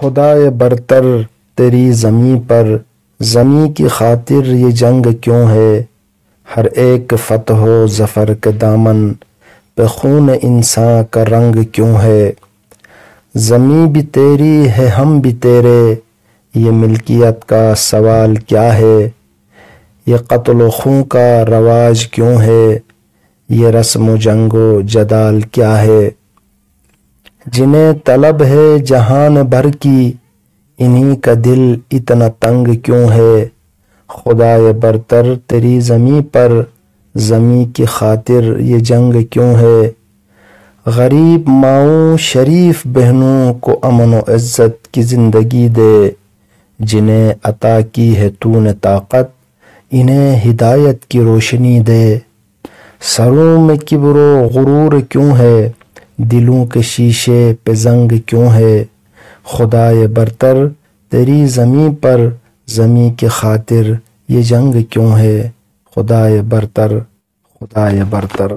خدائے برتر تیری زمیں پر زمیں کی خاطر یہ جنگ کیوں ہے؟ ہر ایک فتح و ظفر کے دامن پہ خون انسان کا رنگ کیوں ہے؟ زمیں بھی تیری ہے ہم بھی تیرے، یہ ملکیت کا سوال کیا ہے؟ یہ قتل و خون کا رواج کیوں ہے؟ یہ رسم و جنگ و جدال کیا ہے؟ جنہیں طلب ہے جہان بھر کی، انہی کا دل اتنا تنگ کیوں ہے؟ خدائے برتر تیری زمیں پر زمیں کی خاطر یہ جنگ کیوں ہے؟ غریب ماؤں شریف بہنوں کو امن و عزت کی زندگی دے، جنہیں عطا کی ہے تو نے طاقت انہیں ہدایت کی روشنی دے۔ سروں میں کبر و غرور کیوں ہے؟ دلوں کے شیشے پہ زنگ کیوں ہے؟ خدائے برتر تیری زمیں پر زمیں کی خاطر یہ جنگ کیوں ہے؟ خدائے برتر، خدائے برتر۔